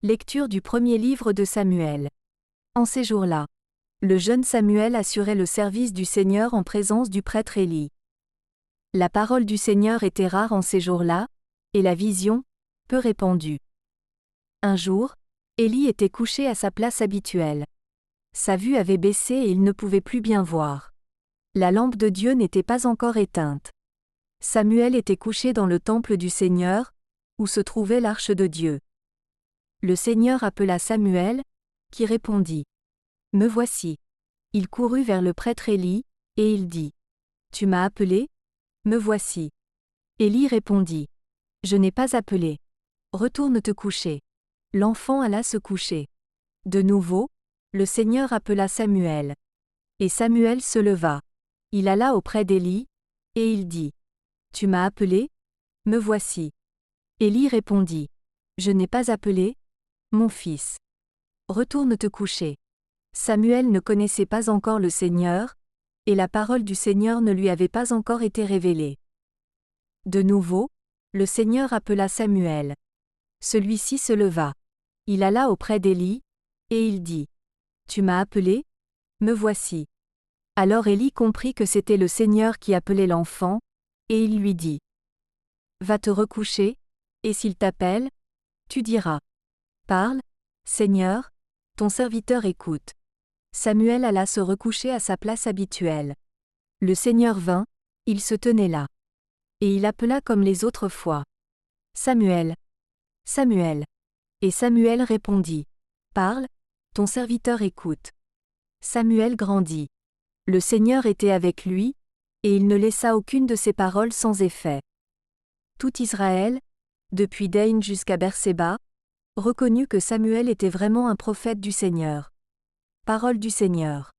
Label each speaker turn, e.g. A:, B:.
A: Lecture du premier livre de Samuel. En ces jours-là, le jeune Samuel assurait le service du Seigneur en présence du prêtre Élie. La parole du Seigneur était rare en ces jours-là, et la vision, peu répandue. Un jour, Élie était couché à sa place habituelle. Sa vue avait baissé et il ne pouvait plus bien voir. La lampe de Dieu n'était pas encore éteinte. Samuel était couché dans le temple du Seigneur, où se trouvait l'arche de Dieu. Le Seigneur appela Samuel, qui répondit. « Me voici. » Il courut vers le prêtre Élie, et il dit. « Tu m'as appelé ? Me voici. » Élie répondit. « Je n'ai pas appelé. Retourne te coucher. » L'enfant alla se coucher. De nouveau, le Seigneur appela Samuel. Et Samuel se leva. Il alla auprès d'Élie, et il dit. « Tu m'as appelé ? Me voici. » Élie répondit. « Je n'ai pas appelé, mon fils. Retourne te coucher. » Samuel ne connaissait pas encore le Seigneur, et la parole du Seigneur ne lui avait pas encore été révélée. De nouveau, le Seigneur appela Samuel. Celui-ci se leva. Il alla auprès d'Élie, et il dit. « Tu m'as appelé ? Me voici. » Alors Élie comprit que c'était le Seigneur qui appelait l'enfant, et il lui dit. « Va te recoucher, et s'il t'appelle, tu diras. Parle, Seigneur, ton serviteur écoute. » Samuel alla se recoucher à sa place habituelle. Le Seigneur vint, il se tenait là. Et il appela comme les autres fois. Samuel. Samuel. Et Samuel répondit. Parle, ton serviteur écoute. Samuel grandit. Le Seigneur était avec lui, et il ne laissa aucune de ses paroles sans effet. Tout Israël, depuis Dan jusqu'à Bershéba, reconnut que Samuel était vraiment un prophète du Seigneur. Parole du Seigneur.